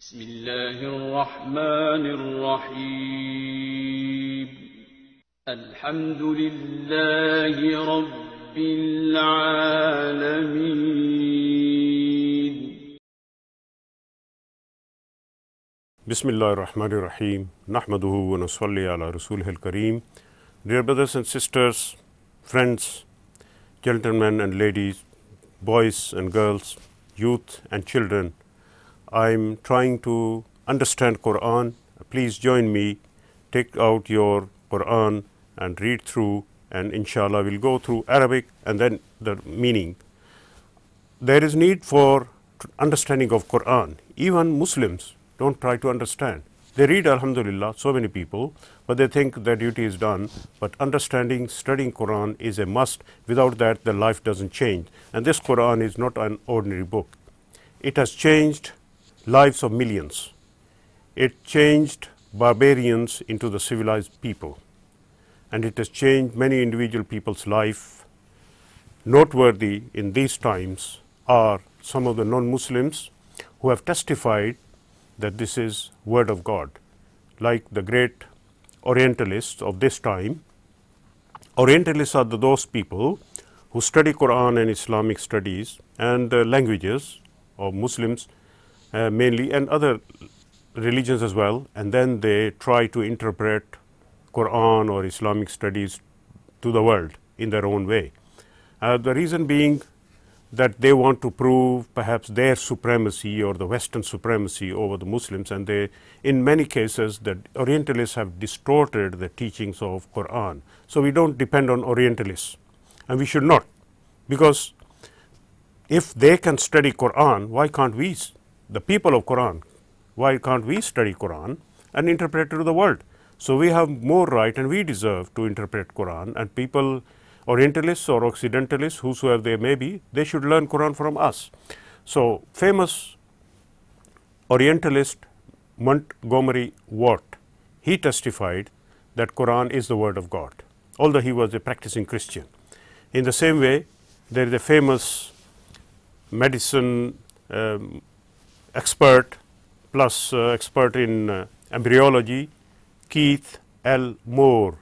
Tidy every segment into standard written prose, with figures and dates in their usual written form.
بسم الله الرحمن الرحيم الحمد لله رب العالمين بسم الله الرحمن الرحيم نحمده ونصلي على رسوله الكريم. Dear brothers and sisters, friends, gentlemen and ladies, boys and girls, youth and children, I am trying to understand Qur'an. Please join me, take out your Qur'an and read through, and inshallah we'll go through Arabic and then the meaning. There is need for understanding of Qur'an. Even Muslims don't try to understand. They read, alhamdulillah, so many people, but they think their duty is done. But understanding, studying Qur'an is a must. Without that, the life doesn't change. And this Qur'an is not an ordinary book. It has changed lives of millions. It changed barbarians into the civilized people. And it has changed many individual people's life. Noteworthy in these times are some of the non-Muslims who have testified that this is word of God, like the great Orientalists of this time. Orientalists are those people who study Quran and Islamic studies and languages of Muslims mainly, and other religions as well, and then they try to interpret Quran or Islamic studies to the world in their own way. The reason being that they want to prove perhaps their supremacy or the Western supremacy over the Muslims, and they, in many cases, the Orientalists have distorted the teachings of Quran. So we don't depend on Orientalists, and we should not, because if they can study Quran, why can't we, the people of Quran, why can't we study Quran and interpret it to the world? So we have more right and we deserve to interpret Quran, and people, Orientalists or Occidentalists, whosoever they may be, they should learn Quran from us. So famous Orientalist Montgomery Watt, he testified that Quran is the word of God, although he was a practicing Christian. In the same way, there is a famous medicine expert plus expert in embryology, Keith L. Moore,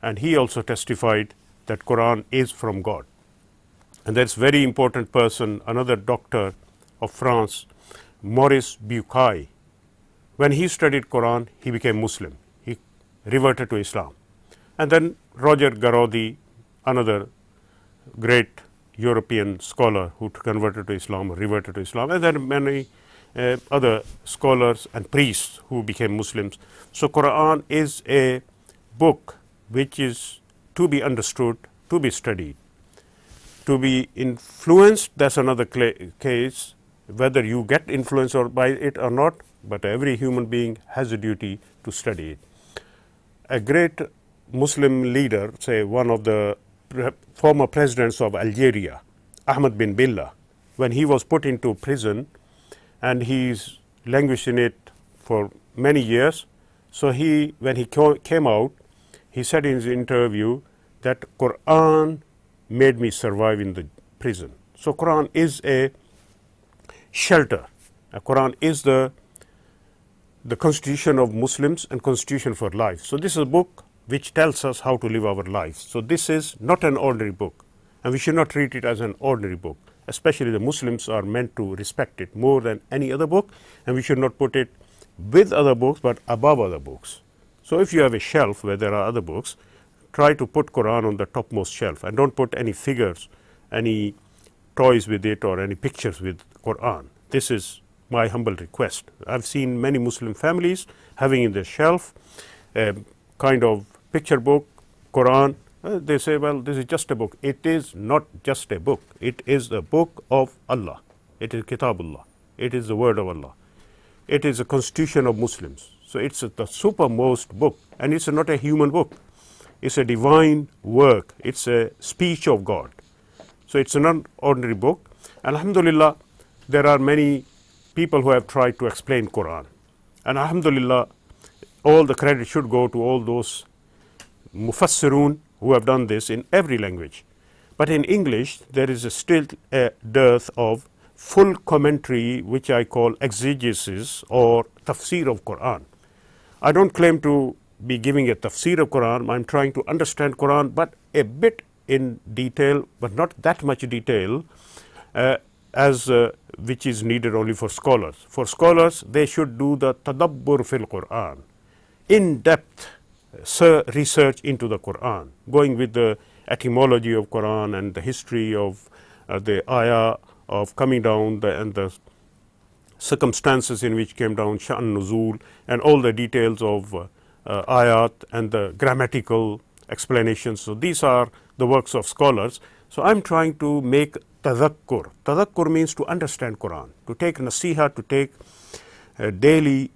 and he also testified that Quran is from God. And there is very important person, another doctor of France, Maurice Bucaille. When he studied Quran, he became Muslim. He reverted to Islam. And then Roger Garaudy, another great European scholar who converted to Islam or reverted to Islam, and then many other scholars and priests who became Muslims. So Quran is a book which is to be understood, to be studied, to be influenced. That's another case, whether you get influenced or by it or not, but every human being has a duty to study it. A great Muslim leader, say one of the former presidents of Algeria, Ahmed bin Bella, when he was put into prison and he's languished in it for many years. So he, when he came out, he said in his interview that Quran made me survive in the prison. So Quran is a shelter. Quran is the constitution of Muslims and constitution for life. So this is a book which tells us how to live our lives. So this is not an ordinary book, and we should not treat it as an ordinary book. Especially the Muslims are meant to respect it more than any other book, and we should not put it with other books but above other books. So if you have a shelf where there are other books, try to put Quran on the topmost shelf and don't put any figures, any toys with it or any pictures with Quran. This is my humble request. I've seen many Muslim families having in their shelf a kind of picture book, Quran. They say, well, this is just a book. It is not just a book. It is the book of Allah. It is Kitabullah. It is the word of Allah. It is a constitution of Muslims. So it's the supermost book, and it's not a human book. It's a divine work. It's a speech of God. So it's a non-ordinary book. And alhamdulillah, there are many people who have tried to explain Quran. And alhamdulillah, all the credit should go to all those mufassirun who have done this in every language. But in English, there is still a dearth of full commentary which I call exegesis or tafsir of Qur'an. I don't claim to be giving a tafsir of Qur'an. I am trying to understand Qur'an, but a bit in detail, but not that much detail as which is needed only for scholars. For scholars, they should do the tadabbur fil Qur'an, in-depth research into the Qur'an, going with the etymology of Qur'an and the history of the ayah of coming down and the circumstances in which came down, sha'n nuzul, and all the details of ayat and the grammatical explanations. So, these are the works of scholars. So, I am trying to make tadakkur. Tadakkur means to understand Qur'an, to take nasiha, to take daily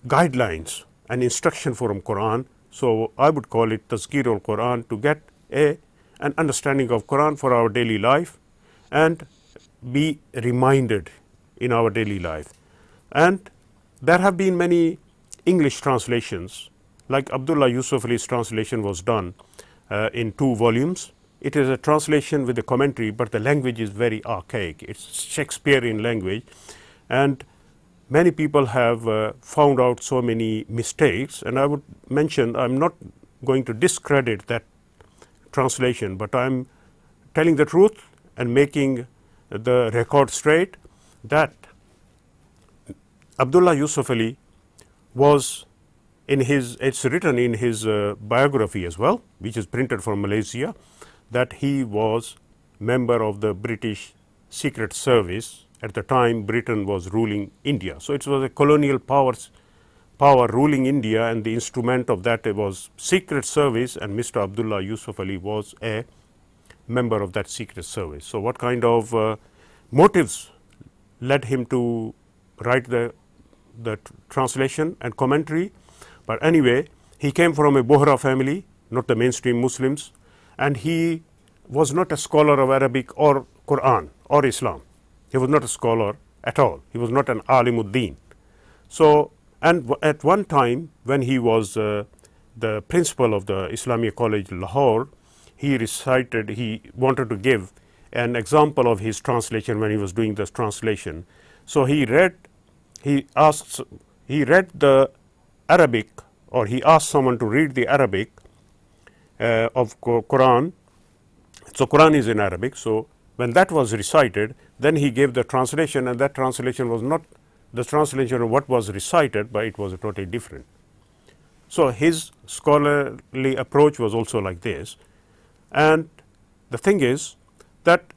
guidelines and instruction from Qur'an. So, I would call it tazkir al Qur'an, to get an understanding of Qur'an for our daily life and be reminded in our daily life. And there have been many English translations, like Abdullah Yusuf Ali's translation was done in 2 volumes. It is a translation with a commentary, but the language is very archaic. It's Shakespearean language, and many people have found out so many mistakes. And I would mention, I am not going to discredit that translation, but I am telling the truth and making the record straight that Abdullah Yusuf Ali was in his, it's written in his biography as well, which is printed from Malaysia, that he was member of the British Secret Service at the time Britain was ruling India. So, it was a colonial power ruling India, and the instrument of that was Secret Service, and Mr. Abdullah Yusuf Ali was a member of that Secret Service. So, what kind of motives led him to write the translation and commentary? But anyway, he came from a Bohra family, not the mainstream Muslims, and he was not a scholar of Arabic or Qur'an or Islam. He was not a scholar at all. He was not an alimuddin. So, and at one time when he was the principal of the Islamia College Lahore, he recited, he wanted to give an example of his translation when he was doing this translation. So, he read the Arabic, or he asked someone to read the Arabic of Qur'an. So, Qur'an is in Arabic. So, when that was recited, then he gave the translation, and that translation was not the translation of what was recited, but it was totally different. So, his scholarly approach was also like this, and the thing is that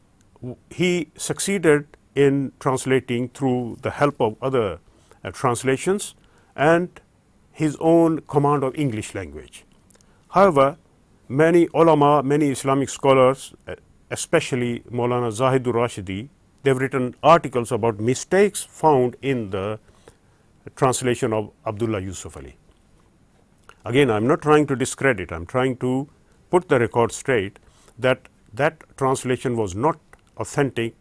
he succeeded in translating through the help of other translations and his own command of English language. However, many ulama, many Islamic scholars, especially Maulana Zahidur Rashidi, they have written articles about mistakes found in the translation of Abdullah Yusuf Ali. Again, I am not trying to discredit, I am trying to put the record straight that that translation was not authentic,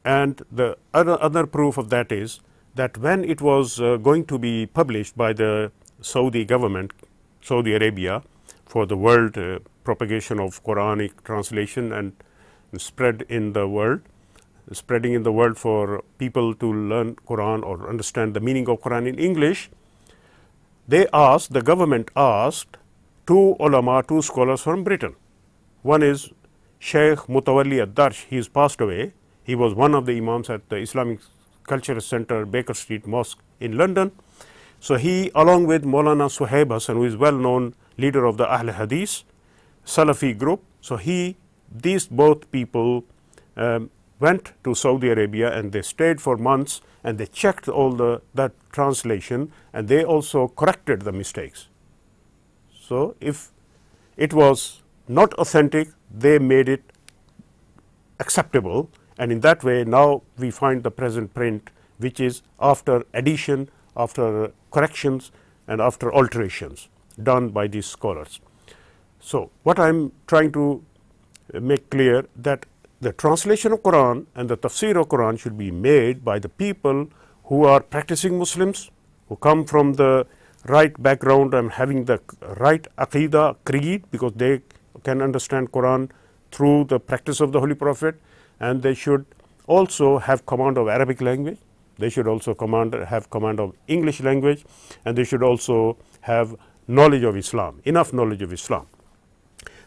and the other proof of that is that when it was going to be published by the Saudi government, Saudi Arabia, for the world propagation of Quranic translation and spread in the world, spreading in the world for people to learn Quran or understand the meaning of Quran in English, they asked, the government asked 2 ulama, 2 scholars from Britain. One is Sheikh Mutawalli ad-Darsh, he is passed away. He was one of the imams at the Islamic Cultural Center, Baker Street Mosque in London. So, he along with Maulana Suhaib Hassan, who is well known leader of the Ahl Hadith Salafi group. So, these both people went to Saudi Arabia, and they stayed for months, and they checked all that translation, and they also corrected the mistakes. So, if it was not authentic, they made it acceptable, and in that way now we find the present print, which is after addition, after corrections and after alterations done by these scholars. So, what I am trying to make clear, that the translation of Quran and the tafsir of Quran should be made by the people who are practicing Muslims, who come from the right background and having the right aqidah, creed, because they can understand Quran through the practice of the Holy Prophet, and they should also have command of Arabic language, they should also have command of English language, and they should also have knowledge of Islam, enough knowledge of Islam.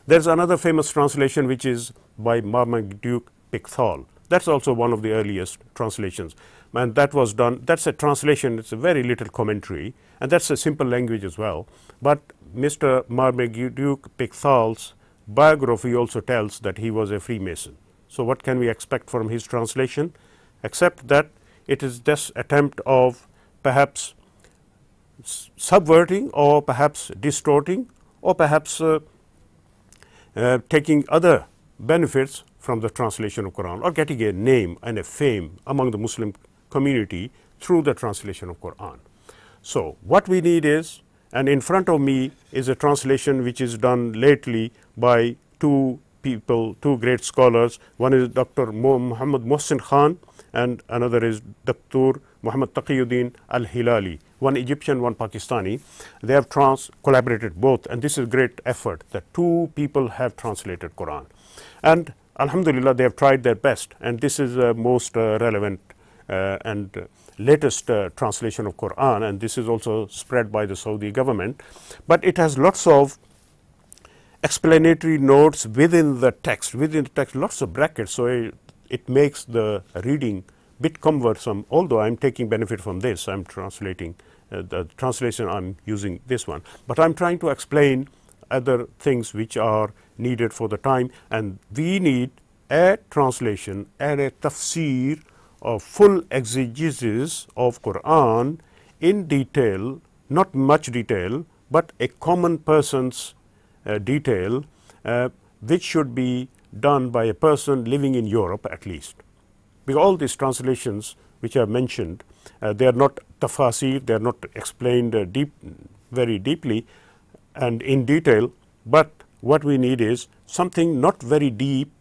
There is another famous translation which is by Marmaduke Pickthall. That is also one of the earliest translations, and that was done, that is a translation, it is a very little commentary, and that is a simple language as well. But Mr. Marmaduke Pickthall's biography also tells that he was a Freemason. So, what can we expect from his translation, except that it is this attempt of perhaps subverting or perhaps distorting or perhaps taking other benefits from the translation of Quran, or getting a name and a fame among the Muslim community through the translation of Quran. So, what we need is, and in front of me is a translation which is done lately by two people, two great scholars. One is Dr. Muhammad Mohsin Khan and another is Dr. Muhammad Taqiyuddin Al-Hilali, one Egyptian, one Pakistani. They have collaborated both, and this is a great effort that two people have translated Quran. And Alhamdulillah, they have tried their best, and this is the most relevant and latest translation of Quran, and this is also spread by the Saudi government. But it has lots of explanatory notes within the text, lots of brackets. So, it makes the reading bit cumbersome, although I am taking benefit from this. I am translating the translation, I am using this one, but I am trying to explain other things which are needed for the time, and we need a translation and a tafsir of full exegesis of Quran in detail, not much detail, but a common person's detail, which should be done by a person living in Europe at least. Because all these translations which I have mentioned, they are not tafasir, they are not explained very deeply and in detail, but what we need is something not very deep,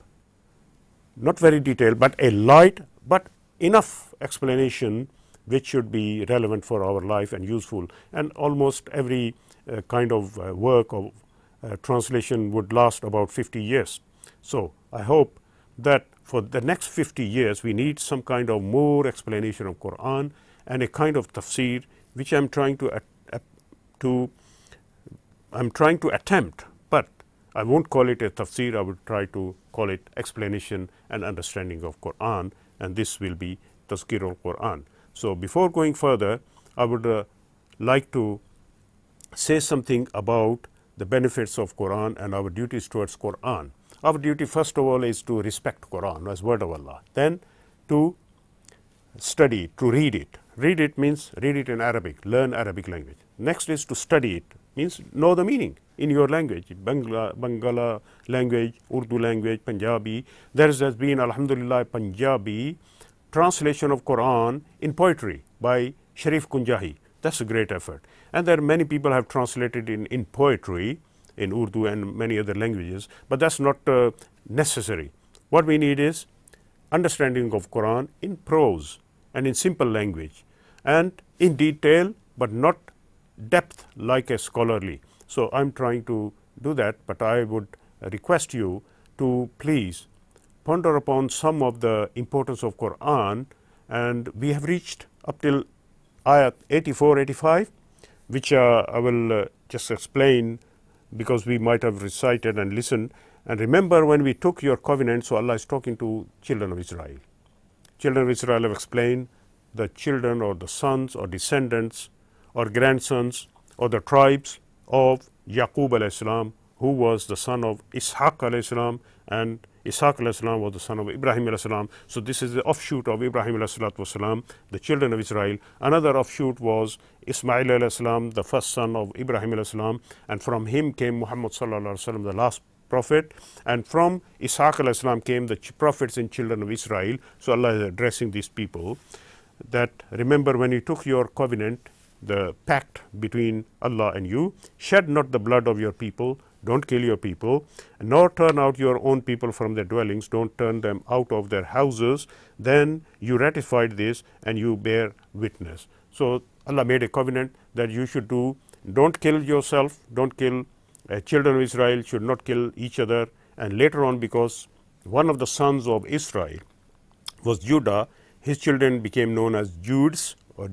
not very detailed, but a light but enough explanation which should be relevant for our life and useful. And almost every kind of work of translation would last about 50 years. So, I hope that for the next 50 years we need some kind of more explanation of Quran and a kind of tafsir which I am trying to attempt, but I won't call it a tafsir, I would try to call it explanation and understanding of Quran, and this will be Tazkir al-Quran. So, before going further, I would like to say something about the benefits of Quran and our duties towards Quran. Our duty first of all is to respect Quran as word of Allah, then to study it, to read it. Read it means read it in Arabic, learn Arabic language. Next is to study it, means know the meaning in your language, Bangla language, Urdu language, Punjabi. There has been, Alhamdulillah, Punjabi translation of Quran in poetry by Sharif Kunjahi. That's a great effort. And there are many people have translated in poetry in Urdu and many other languages, but that's not necessary. What we need is understanding of Quran in prose and in simple language and in detail, but not depth like a scholarly. So, I am trying to do that, but I would request you to please ponder upon some of the importance of Quran, and we have reached up till ayat 84, 85, which I will just explain because we might have recited and listened. And remember, when we took your covenant, so Allah is talking to children of Israel. Children of Israel have explained the children or the sons or descendants or grandsons or the tribes of Yaqub alayhi salam, who was the son of Ishaq alayhi salam, and Ishaq alayhi salam was the son of Ibrahim alayhi salam. So, this is the offshoot of Ibrahim alayhi salam, the children of Israel. Another offshoot was Ismail alayhi salam, the first son of Ibrahim alayhi salam, and from him came Muhammad sallallahu alaihi wasallam, the last prophet, and from Ishaq alayhi salam came the prophets and children of Israel. So, Allah is addressing these people that remember when you took your covenant, the pact between Allah and you, shed not the blood of your people, don't kill your people, nor turn out your own people from their dwellings, don't turn them out of their houses, then you ratified this and you bear witness. So, Allah made a covenant that you should do, don't kill yourself, don't kill children of Israel should not kill each other, and later on, because one of the sons of Israel was Judah. His children became known as Judes or